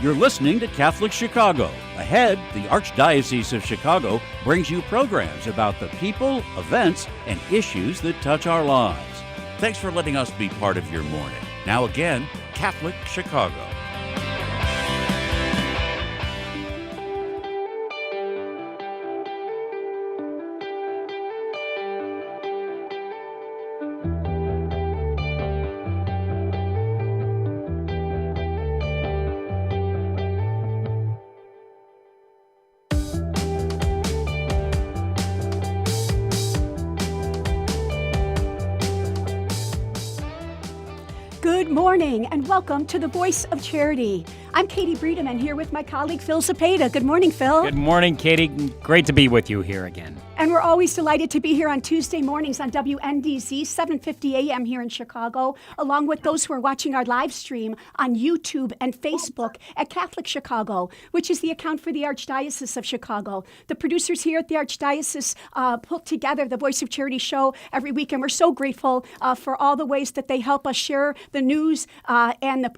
You're listening to Catholic Chicago. Ahead, the Archdiocese of Chicago brings you programs about the people, events, and issues that touch our lives. Thanks for letting us be part of your morning. Now again, Catholic Chicago. Good morning and welcome to the Voice of Charity. I'm Katie Breedeman here with my colleague Phil Cepeda. Good morning, Phil. Good morning, Katie. Great to be with you here again. And we're always delighted to be here on Tuesday mornings on WNDZ, 7:50 a.m. here in Chicago, along with those who are watching our live stream on YouTube and Facebook at Catholic Chicago, which is the account for the Archdiocese of Chicago. The producers here at the Archdiocese put together the Voice of Charity show every week, and we're so grateful for all the ways that they help us share the news and the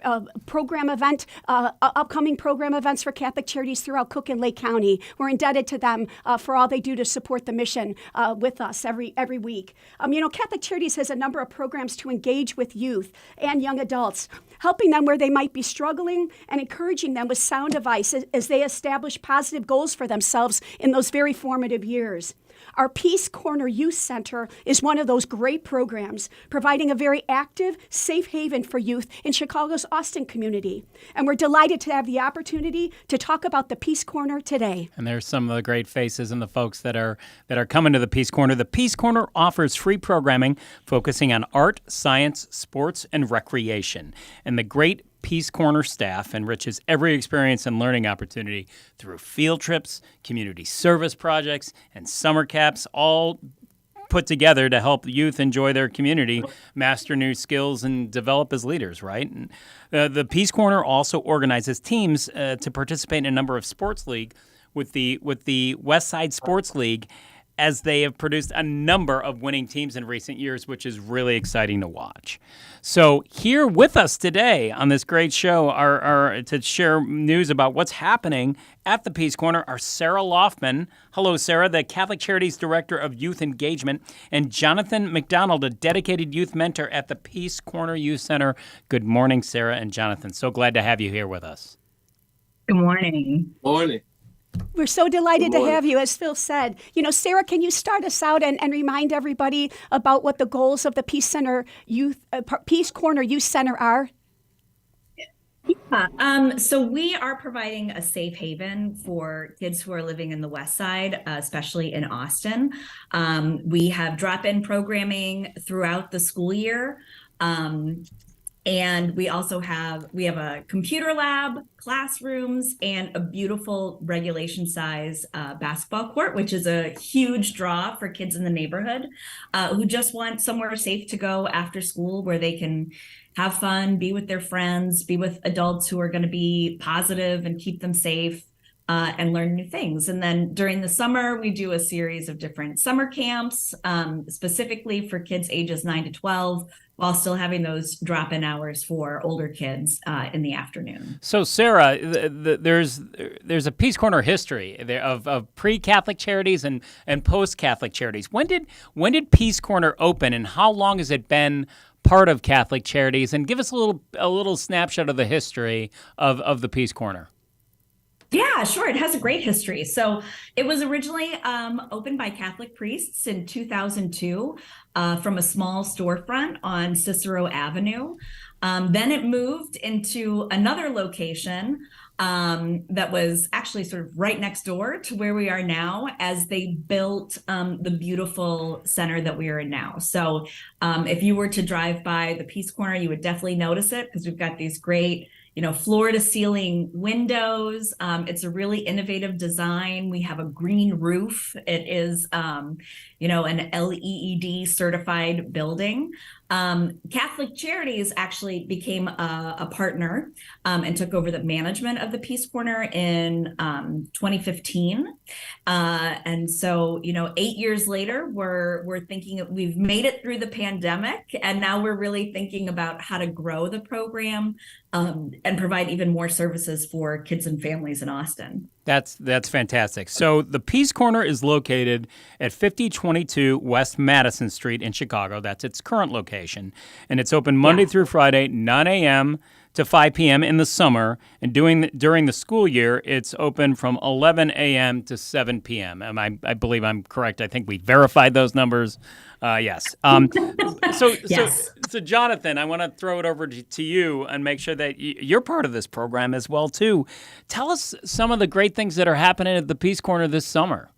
upcoming program events for Catholic Charities throughout Cook and Lake County. We're indebted to them for all they do to support the mission with us every week. Catholic Charities has a number of programs to engage with youth and young adults, helping them where they might be struggling and encouraging them with sound advice as they establish positive goals for themselves in those very formative years. Our Peace Corner Youth Center is one of those great programs, providing a very active, safe haven for youth in Chicago's Austin community. And we're delighted to have the opportunity to talk about the Peace Corner today. And there's some of the great faces and the folks that are coming to the Peace Corner. The Peace Corner offers free programming focusing on art, science, sports, and recreation. And the great Peace Corner staff enriches every experience and learning opportunity through field trips, community service projects, and summer camps, all put together to help youth enjoy their community, master new skills, and develop as leaders, right? And, the Peace Corner also organizes teams to participate in a number of sports league with the West Side Sports League, as they have produced a number of winning teams in recent years, which is really exciting to watch. So here with us today on this great show are to share news about what's happening at the Peace Corner are Sarah Loftman. Hello, Sarah, the Catholic Charities Director of Youth Engagement, and Jonathan McDonald, a dedicated youth mentor at the Peace Corner Youth Center. Good morning, Sarah and Jonathan. So glad to have you here with us. Good morning. Morning. We're so delighted to have you, as Phil said. Sarah, can you start us out and remind everybody about what the goals of the Peace Corner Youth Center are? Yeah. So we are providing a safe haven for kids who are living in the West Side, especially in Austin. We have drop-in programming throughout the school year. And we also have a computer lab, classrooms, and a beautiful regulation size basketball court, which is a huge draw for kids in the neighborhood who just want somewhere safe to go after school where they can have fun, be with their friends, be with adults who are going to be positive and keep them safe. And learn new things. And then during the summer, we do a series of different summer camps, specifically for kids ages 9 to 12, while still having those drop-in hours for older kids in the afternoon. So, Sarah, there's a Peace Corner history of pre-Catholic charities and post-Catholic charities. When did Peace Corner open, and how long has it been part of Catholic charities? And give us a little snapshot of the history of the Peace Corner. Yeah, sure. It has a great history. So it was originally opened by Catholic priests in 2002 from a small storefront on Cicero Avenue. Then it moved into another location that was actually sort of right next door to where we are now as they built the beautiful center that we are in now. So if you were to drive by the Peace Corner, you would definitely notice it because we've got these great floor to ceiling windows. It's a really innovative design. We have a green roof. It is, an LEED certified building. Catholic Charities actually became a partner and took over the management of the Peace Corner in 2015. And so, 8 years later, we're thinking we've made it through the pandemic, and now we're really thinking about how to grow the program and provide even more services for kids and families in Austin. That's fantastic. So the Peace Corner is located at 5022 West Madison Street in Chicago. That's its current location. And it's open Monday through Friday, 9 a.m. to 5 p.m. in the summer. And during the school year, it's open from 11 a.m. to 7 p.m. I believe I'm correct. I think we verified those numbers. Yes. Yes. So Jonathan, I want to throw it over to you and make sure that you're part of this program as well, too. Tell us some of the great things that are happening at the Peace Corner this summer.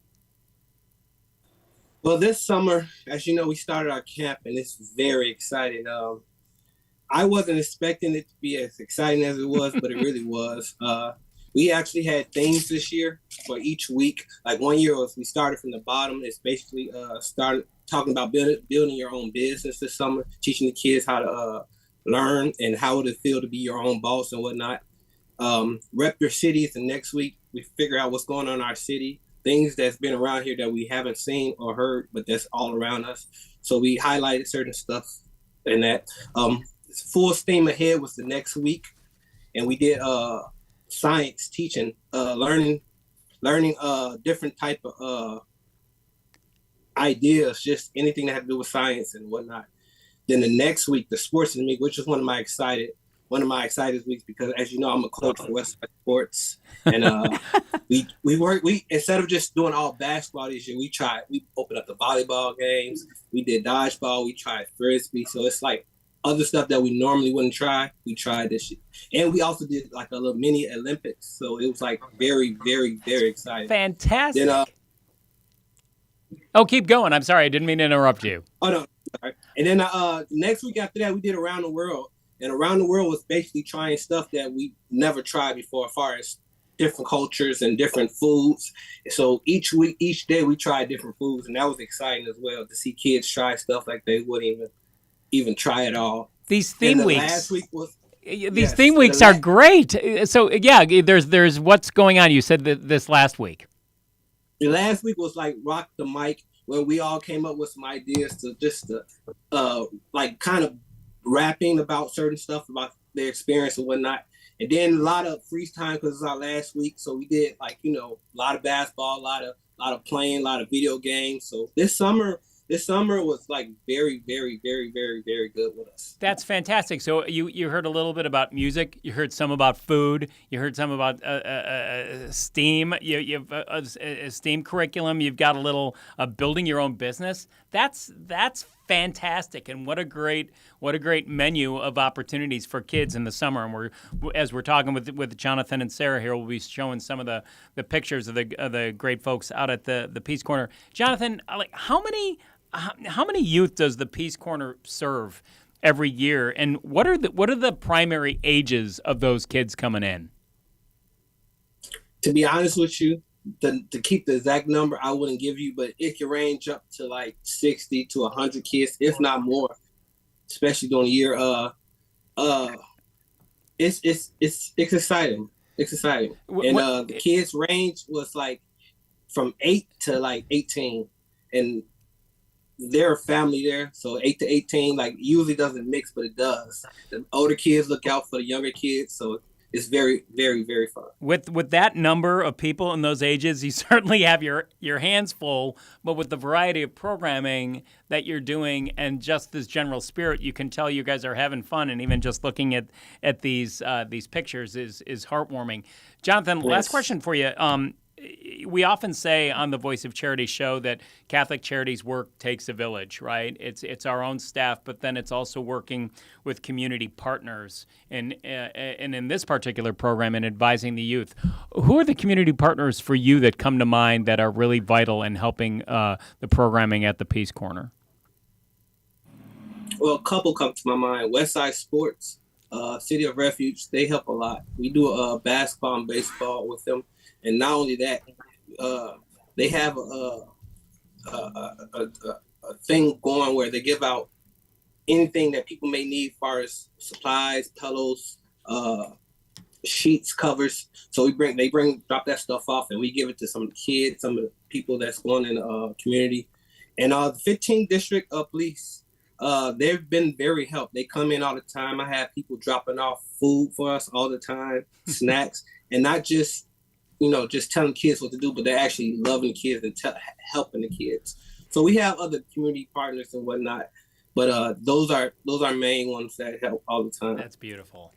Well, this summer, as you know, we started our camp, and it's very exciting. I wasn't expecting it to be as exciting as it was, but it really was. We actually had themes this year for each week. Like one year we started from the bottom. It's basically started talking about building your own business this summer, teaching the kids how to learn and how it feel to be your own boss and whatnot. Rep your cities, and next week we figure out what's going on in our city, things that's been around here that we haven't seen or heard, but that's all around us. So we highlighted certain stuff in that. Full steam ahead was the next week, and we did science teaching, learning different type of ideas, just anything that had to do with science and whatnot. Then the next week, the sports week, which is one of my excited weeks, because as you know, I'm a coach for Westside Sports, and we instead of just doing all basketball this year, we opened up the volleyball games, we did dodgeball, we tried frisbee, so it's like other stuff that we normally wouldn't try, we tried this year. And we also did like a little mini Olympics. So it was like very, very, very exciting. Fantastic. Then, keep going. I'm sorry. I didn't mean to interrupt you. Oh, no. Sorry. And then next week after that, we did Around the World. And Around the World was basically trying stuff that we never tried before, as far as different cultures and different foods. So each day we tried different foods. And that was exciting as well, to see kids try stuff like they wouldn't even try it all. These theme weeks. Last week was theme weeks are great. So yeah, there's what's going on. You said that this last week. The last week was like Rock the Mic, where we all came up with some ideas to like kind of rapping about certain stuff about their experience and whatnot. And then a lot of freestyle, because it's our last week. So we did like, a lot of basketball, a lot of playing, a lot of video games. So this summer was like very, very, very, very, very good with us. That's fantastic. So you heard a little bit about music. You heard some about food. You heard some about STEAM. You've a STEAM curriculum. You've got a little building your own business. That's fantastic. And what a great menu of opportunities for kids in the summer. And as we're talking with Jonathan and Sarah here, we'll be showing some of the pictures of the great folks out at the Peace Corner. Jonathan, how many youth does the Peace Corner serve every year, and what are the primary ages of those kids coming in? To be honest with you, to keep the exact number, I wouldn't give you, but it can range up to like 60 to 100 kids, if not more, especially during the year. It's exciting. It's exciting. And the kids' range was like from 8 to like 18, and they're a family there, so 8 to 18 like usually doesn't mix, but it does. The older kids look out for the younger kids, so it's very, very, very fun. With that number of people in those ages, you certainly have your hands full, but with the variety of programming that you're doing and just this general spirit, you can tell you guys are having fun, and even just looking at these pictures is heartwarming. Jonathan, last question for you. We often say on the Voice of Charity show that Catholic Charities work takes a village, right? It's our own staff, but then it's also working with community partners. And in this particular program, in advising the youth, who are the community partners for you that come to mind that are really vital in helping the programming at the Peace Corner? Well, a couple come to my mind. Westside Sports, City of Refuge, they help a lot. We do basketball and baseball with them. And not only that, they have a thing going where they give out anything that people may need as far as supplies, pillows, sheets, covers. So drop that stuff off, and we give it to some of the kids, some of the people that's going in the community. And the 15th District Police, they've been very helpful. They come in all the time. I have people dropping off food for us all the time, snacks, and not just, just telling kids what to do, but they're actually loving the kids and helping the kids. So we have other community partners and whatnot, but those are main ones that help all the time. That's beautiful.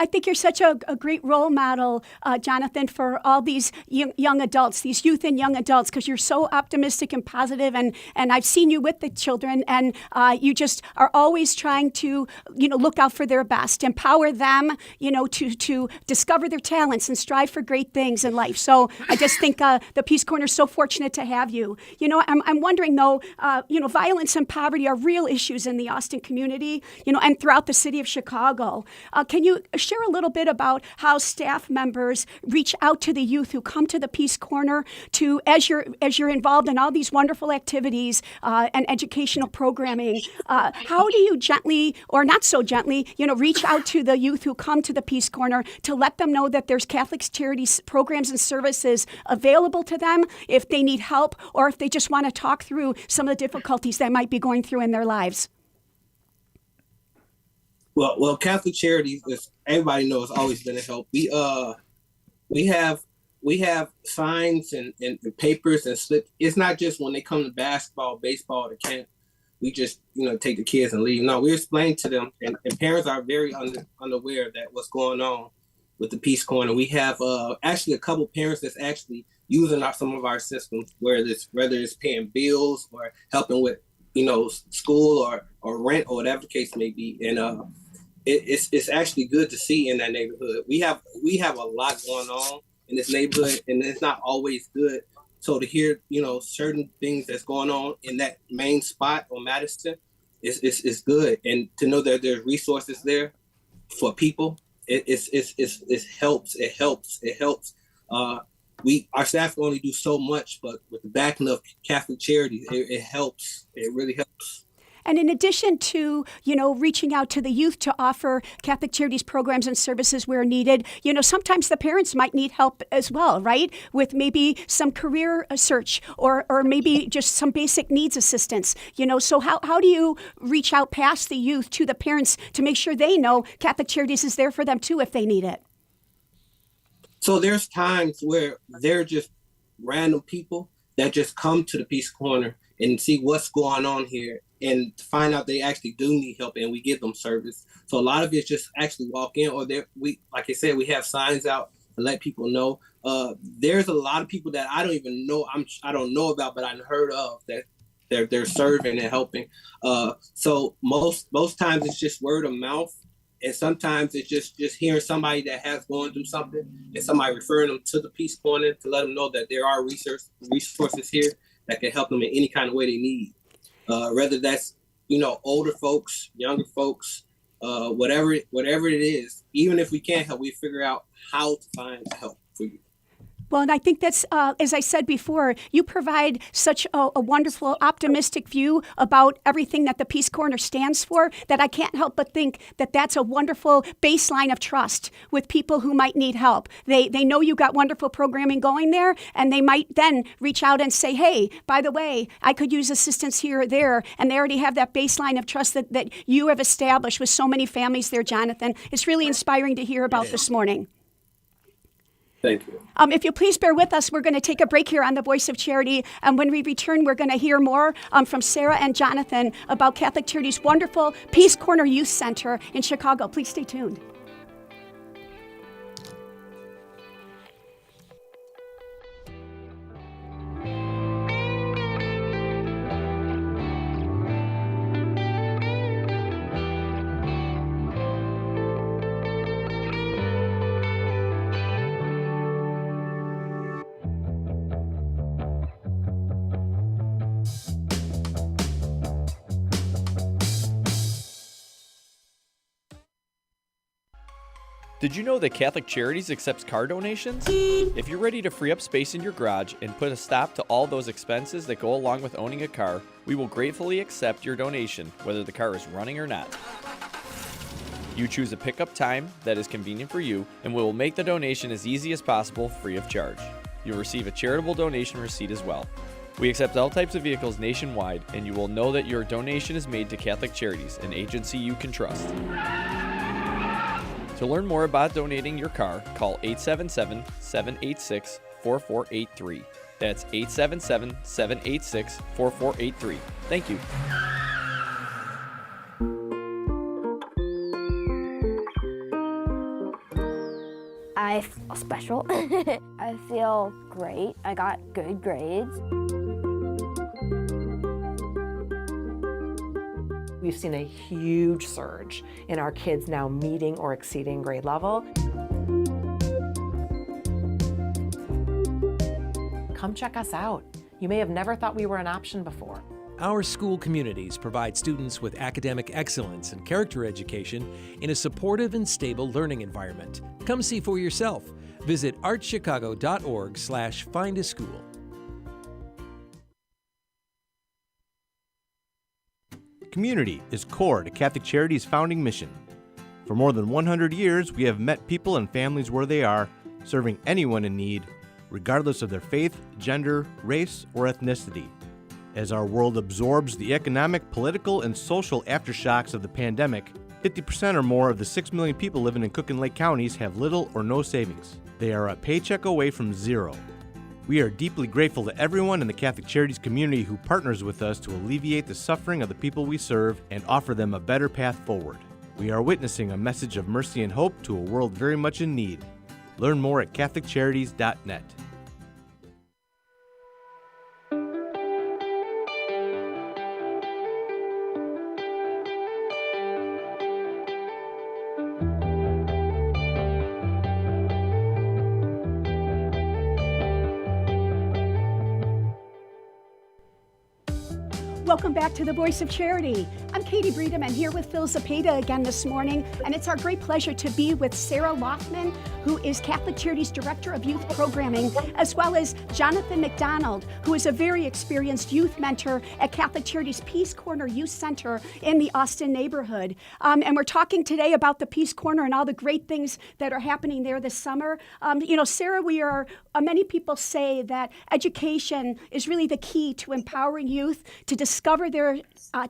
I think you're such a great role model, Jonathan, for all these young adults, these youth and young adults, because you're so optimistic and positive, and I've seen you with the children, and you just are always trying to, look out for their best, empower them, to discover their talents and strive for great things in life. So I just think the Peace Corner is so fortunate to have you. I'm wondering, though, violence and poverty are real issues in the Austin community, and throughout the city of Chicago. Can you share a little bit about how staff members reach out to the youth who come to the Peace Corner to, as you're involved in all these wonderful activities and educational programming, how do you gently, or not so gently, reach out to the youth who come to the Peace Corner to let them know that there's Catholic Charities programs and services available to them if they need help, or if they just want to talk through some of the difficulties they might be going through in their lives? Well, Catholic Charities, as everybody knows, always been a help. We have signs and papers and slips. It's not just when they come to basketball, baseball, or camp. We just take the kids and leave. No, we explain to them, and parents are very unaware that what's going on with the Peace Corner. We have actually a couple parents that's actually using some of our systems, whether it's paying bills or helping with school or rent or whatever the case may be, and it's actually good to see in that neighborhood. We have a lot going on in this neighborhood, and it's not always good. So to hear certain things that's going on in that main spot on Madison is good, and to know that there's resources there for people, it helps. Our staff can only do so much, but with the backing of Catholic Charities, it helps. It really helps. And in addition to, reaching out to the youth to offer Catholic Charities programs and services where needed, sometimes the parents might need help as well, right? With maybe some career search or maybe just some basic needs assistance, So how do you reach out past the youth to the parents to make sure they know Catholic Charities is there for them too if they need it? So there's times where they're just random people that just come to the Peace Corner and see what's going on here and find out they actually do need help, and we give them service. So a lot of it's just actually walk in, or like I said, we have signs out to let people know. There's a lot of people that I don't even know, I don't know about, but I've heard of that they're serving and helping. So most times it's just word of mouth. And sometimes it's just hearing somebody that has gone through something and somebody referring them to the Peace Corner to let them know that there are resources here that can help them in any kind of way they need. Whether that's, older folks, younger folks, whatever it is, even if we can't help, we figure out how to find help for you. Well, and I think that's, as I said before, you provide such a wonderful, optimistic view about everything that the Peace Corner stands for that I can't help but think that that's a wonderful baseline of trust with people who might need help. They know you got wonderful programming going there, and they might then reach out and say, hey, by the way, I could use assistance here or there, and they already have that baseline of trust that you have established with so many families there, Jonathan. It's really inspiring to hear about this morning. Thank you. If you'll please bear with us, we're going to take a break here on The Voice of Charity. And when we return, we're going to hear more from Sarah and Jonathan about Catholic Charity's wonderful Peace Corner Youth Center in Chicago. Please stay tuned. Did you know that Catholic Charities accepts car donations? If you're ready to free up space in your garage and put a stop to all those expenses that go along with owning a car, We will gratefully accept your donation, whether the car is running or not. You choose a pickup time that is convenient for you, and we will make the donation as easy as possible, free of charge. You'll receive a charitable donation receipt as well. We accept all types of vehicles nationwide, and you will know that your donation is made to Catholic Charities, an agency you can trust. To learn more about donating your car, call 877-786-4483. That's 877-786-4483. Thank you. I feel special. I feel great. I got good grades. We've seen a huge surge in our kids now meeting or exceeding grade level. Come check us out. You may have never thought we were an option before. Our school communities provide students with academic excellence and character education in a supportive and stable learning environment. Come see for yourself. Visit archchicago.org/findaschool. Community is core to Catholic Charities' founding mission. For more than 100 years, we have met people and families where they are, serving anyone in need, regardless of their faith, gender, race, or ethnicity. As our world absorbs the economic, political, and social aftershocks of the pandemic, 50% or more of the 6 million people living in Cook and Lake counties have little or no savings. They are a paycheck away from zero. We are deeply grateful to everyone in the Catholic Charities community who partners with us to alleviate the suffering of the people we serve and offer them a better path forward. We are witnessing a message of mercy and hope to a world very much in need. Learn more at CatholicCharities.net. Welcome back to the Voice of Charity. I'm Katie Breedham and here with Phil Zapata again this morning, and it's our great pleasure to be with Sarah Lothman, who is Catholic Charities Director of Youth Programming, as well as Jonathan McDonald, who is a very experienced youth mentor at Catholic Charities Peace Corner Youth Center in the Austin neighborhood. And we're talking today about the Peace Corner and all the great things that are happening there this summer. Sarah, many people say that education is really the key to empowering youth to discover their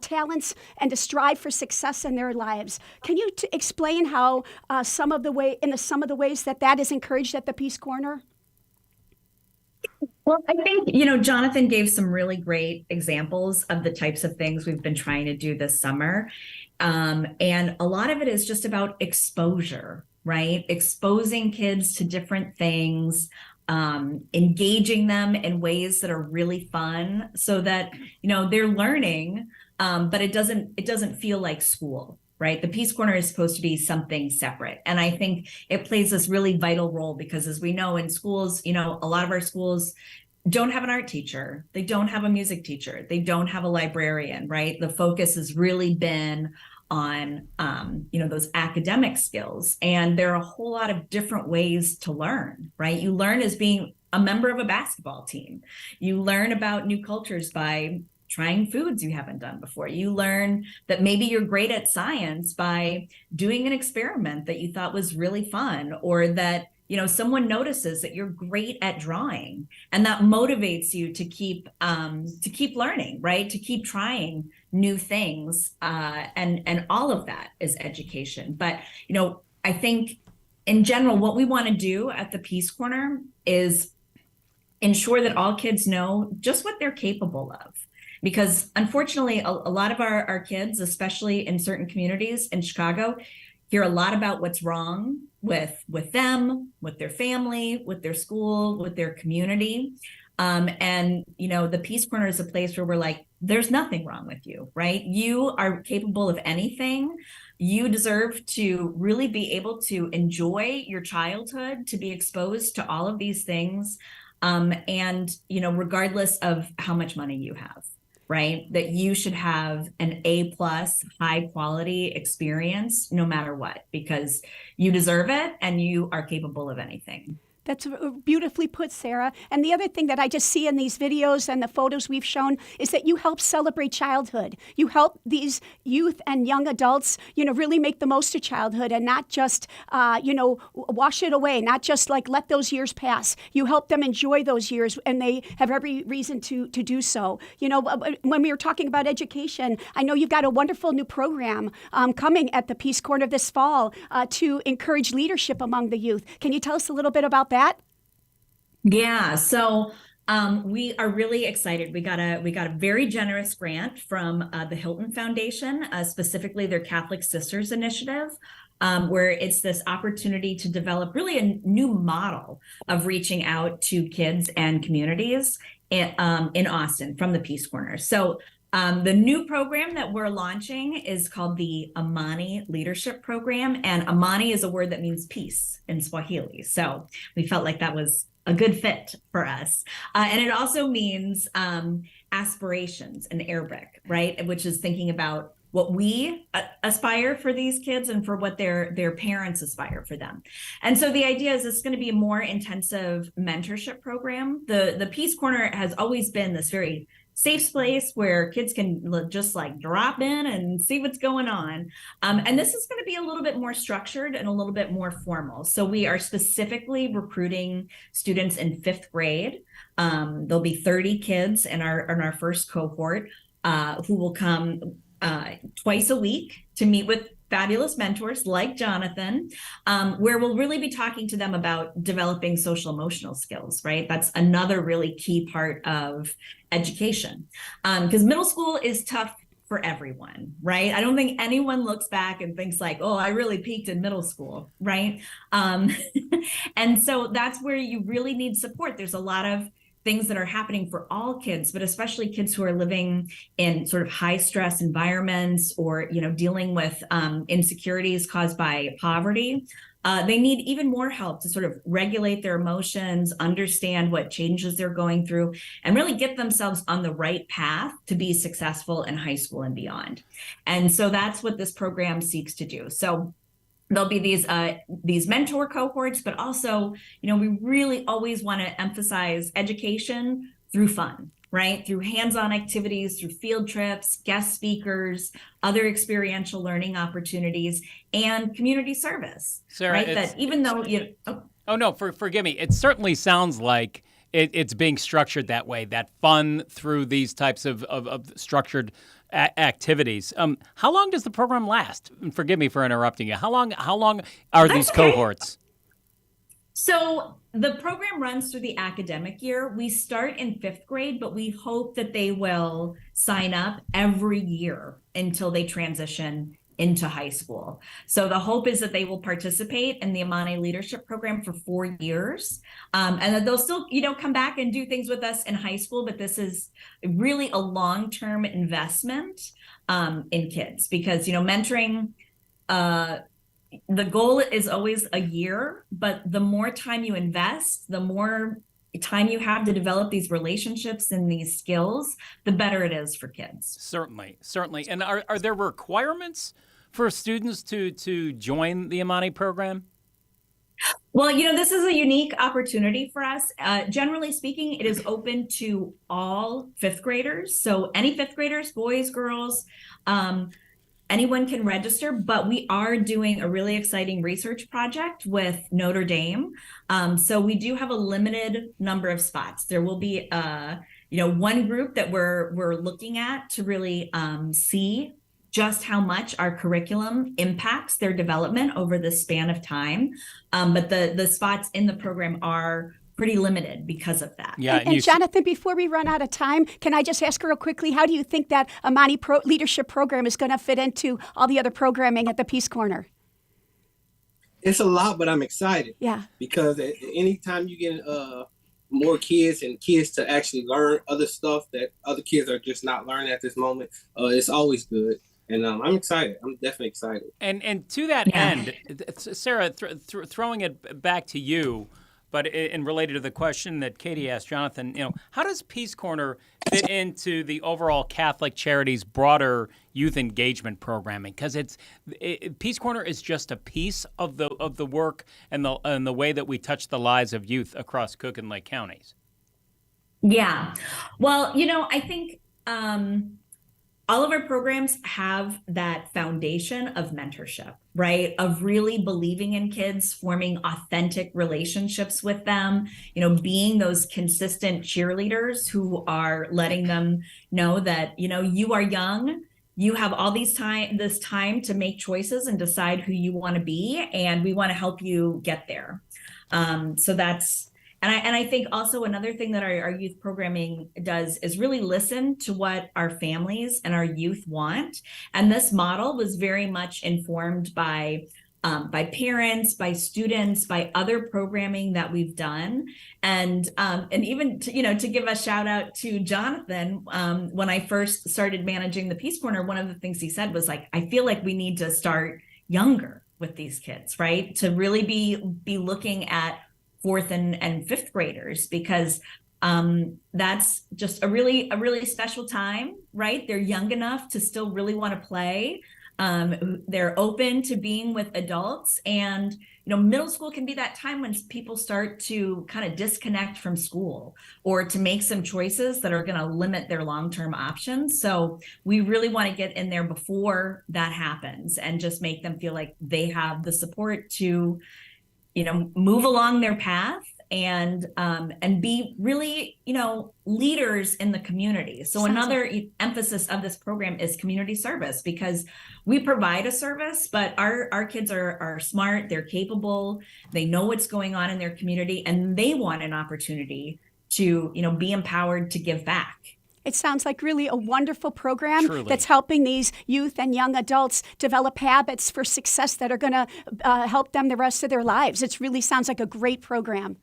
talents and to strive for success in their lives. Can you explain how some of the ways that is encouraged at the Peace Corner? Well, I think, Jonathan gave some really great examples of the types of things we've been trying to do this summer. And a lot of it is just about exposure, right? Exposing kids to different things, engaging them in ways that are really fun so that, they're learning, but it doesn't feel like school, right? The Peace Corner is supposed to be something separate. And I think it plays this really vital role because, as we know, in schools, a lot of our schools don't have an art teacher. They don't have a music teacher. They don't have a librarian, right? The focus has really been on, those academic skills. And there are a whole lot of different ways to learn, right? You learn as being a member of a basketball team. You learn about new cultures by trying foods you haven't done before. You learn that maybe you're great at science by doing an experiment that you thought was really fun, or that, someone notices that you're great at drawing, and that motivates you to keep learning, right? To keep trying new things. And all of that is education. But, I think in general, what we want to do at the Peace Corner is ensure that all kids know just what they're capable of. Because unfortunately, a lot of our kids, especially in certain communities in Chicago, hear a lot about what's wrong with them, with their family, with their school, with their community. And the Peace Corner is a place where we're like, there's nothing wrong with you, right? You are capable of anything. You deserve to really be able to enjoy your childhood, to be exposed to all of these things. And regardless of how much money you have, right? That you should have an A+ high quality experience no matter what, because you deserve it and you are capable of anything. That's beautifully put, Sarah. And the other thing that I just see in these videos and the photos we've shown is that you help celebrate childhood. You help these youth and young adults, really make the most of childhood and not just, wash it away, not just like let those years pass. You help them enjoy those years, and they have every reason to do so. When we were talking about education, I know you've got a wonderful new program coming at the Peace Corner this fall to encourage leadership among the youth. Can you tell us a little bit about that? Yeah, so we are really excited. We got a very generous grant from the Hilton Foundation, specifically their Catholic Sisters Initiative, where it's this opportunity to develop really a new model of reaching out to kids and communities in Austin from the Peace Corner. So the new program that we're launching is called the Amani Leadership Program, and Amani is a word that means peace in Swahili. So we felt like that was a good fit for us. And it also means aspirations in Arabic, right? Which is thinking about what we aspire for these kids and for what their parents aspire for them. And so the idea is it's going to be a more intensive mentorship program. The Peace Corner has always been this very safe place where kids can just like drop in and see what's going on. And this is going to be a little bit more structured and a little bit more formal. So we are specifically recruiting students in 5th grade. There'll be 30 kids in our first cohort who will come twice a week to meet with fabulous mentors like Jonathan, where we'll really be talking to them about developing social emotional skills, right? That's another really key part of education, because middle school is tough for everyone, right? I don't think anyone looks back and thinks like, oh, I really peaked in middle school, right? And so that's where you really need support. There's a lot of things that are happening for all kids, but especially kids who are living in sort of high stress environments or, dealing with insecurities caused by poverty. They need even more help to sort of regulate their emotions, understand what changes they're going through, and really get themselves on the right path to be successful in high school and beyond. And so that's what this program seeks to do. So there'll be these mentor cohorts, but also, we really always want to emphasize education through fun, right? Through hands-on activities, through field trips, guest speakers, other experiential learning opportunities, and community service. Sarah, right? That even though forgive me. It certainly sounds like it's being structured that way. That fun through these types of structured activities. How long does the program last? And forgive me for interrupting you. How long are these cohorts? So the program runs through the academic year. We start in 5th grade, but we hope that they will sign up every year until they transition into high school. So the hope is that they will participate in the Amani Leadership Program for 4 years, and that they'll still, come back and do things with us in high school. But this is really a long-term investment in kids because, mentoring, the goal is always a year, but the more time you invest, the more time you have to develop these relationships and these skills, the better it is for kids. Certainly. And are there requirements for students to join the Amani program? Well, this is a unique opportunity for us. Generally speaking, it is open to all 5th graders. So any 5th graders, boys, girls, anyone can register, but we are doing a really exciting research project with Notre Dame. So we do have a limited number of spots. There will be one group that we're looking at to really see just how much our curriculum impacts their development over the span of time. But the spots in the program are pretty limited because of that. Yeah, and Jonathan, before we run out of time, can I just ask real quickly, how do you think that Amani Leadership Program is going to fit into all the other programming at the Peace Corner? It's a lot, but I'm excited. Yeah. Because anytime you get more kids and kids to actually learn other stuff that other kids are just not learning at this moment, it's always good. And I'm excited. I'm definitely excited. And to that end, Sarah, throwing it back to you, But in related to the question that Katie asked Jonathan, how does Peace Corner fit into the overall Catholic Charities broader youth engagement programming? Because Peace Corner is just a piece of the work and the way that we touch the lives of youth across Cook and Lake counties. Yeah. Well, I think all of our programs have that foundation of mentorship, right? Of really believing in kids, forming authentic relationships with them, being those consistent cheerleaders who are letting them know that, you are young, you have all this time to make choices and decide who you want to be, and we want to help you get there. So that's, and I think also another thing that our youth programming does is really listen to what our families and our youth want. And this model was very much informed by parents, by students, by other programming that we've done. And even to give a shout out to Jonathan, when I first started managing the Peace Corner, one of the things he said was like, I feel like we need to start younger with these kids, right? To really be looking at fourth and fifth graders, because that's just a really special time, right? They're young enough to still really want to play. They're open to being with adults, and middle school can be that time when people start to kind of disconnect from school or to make some choices that are going to limit their long-term options. So we really want to get in there before that happens and just make them feel like they have the support to move along their path and be really, leaders in the community. So another emphasis of this program is community service, because we provide a service, but our kids are smart, they're capable, they know what's going on in their community, and they want an opportunity to, be empowered to give back. It sounds like really a wonderful program. Truly. That's helping these youth and young adults develop habits for success that are going to help them the rest of their lives. It really sounds like a great program.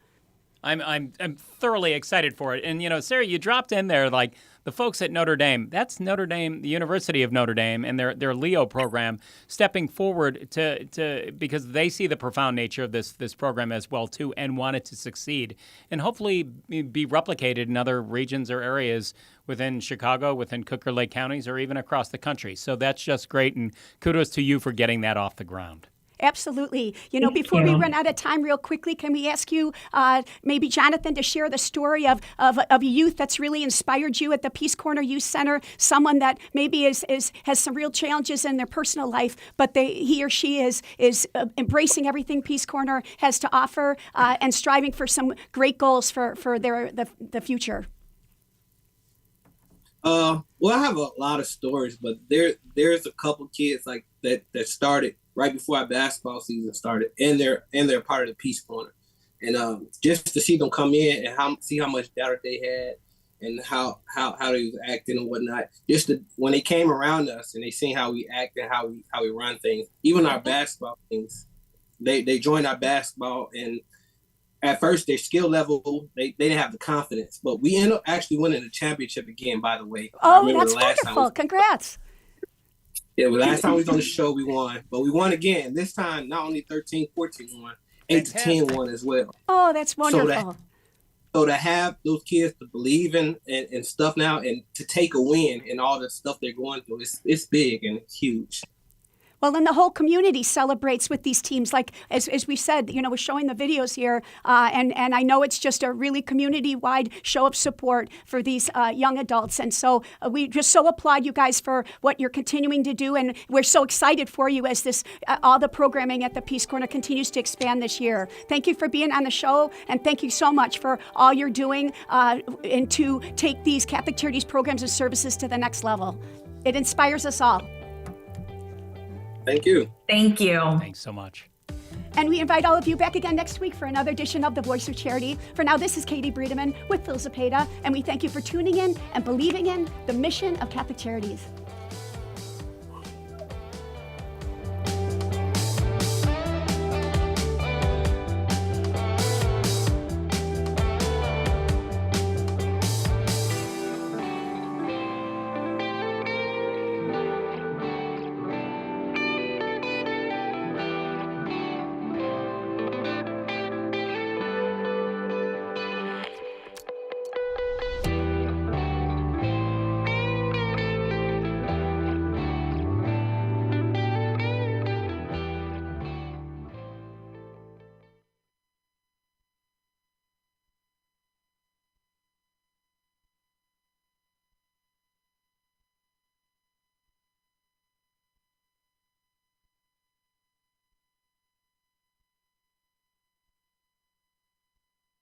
I'm thoroughly excited for it. And, Sarah, you dropped in there like the folks at Notre Dame. That's Notre Dame, the University of Notre Dame, and their Leo program stepping forward to because they see the profound nature of this program as well, too, and want it to succeed and hopefully be replicated in other regions or areas within Chicago, within Cook or Lake counties, or even across the country. So that's just great, and kudos to you for getting that off the ground. Absolutely. Before we run out of time real quickly, can we ask you, maybe Jonathan, to share the story of a youth that's really inspired you at the Peace Corner Youth Center, someone that maybe has some real challenges in their personal life, but he or she is embracing everything Peace Corner has to offer and striving for some great goals for the future? Well, I have a lot of stories, but there's a couple kids like that started right before our basketball season started, and they're part of the Peace Corner. And just to see them come in and see how much data they had and how they was acting and whatnot. When they came around us and they seen how we act and how we run things, even our basketball things, they joined our basketball, and at first their skill level they didn't have the confidence, but we ended up actually winning the championship again. By the way, oh, that's wonderful! Congrats. Yeah, the last time we was on the show, we won. But we won again. This time, not only 13-14 won, 8-10 won as well. Oh, that's wonderful. So to have those kids to believe in and stuff now, and to take a win and all the stuff they're going through, it's big and it's huge. Well, and the whole community celebrates with these teams. Like, as we said, we're showing the videos here, and I know it's just a really community-wide show of support for these young adults. And so we just so applaud you guys for what you're continuing to do, and we're so excited for you as this all the programming at the Peace Corner continues to expand this year. Thank you for being on the show, and thank you so much for all you're doing and to take these Catholic Charities programs and services to the next level. It inspires us all. Thank you. Thank you. Thanks so much. And we invite all of you back again next week for another edition of The Voice of Charity. For now, this is Katie Breedeman with Phil Zepeda, and we thank you for tuning in and believing in the mission of Catholic Charities.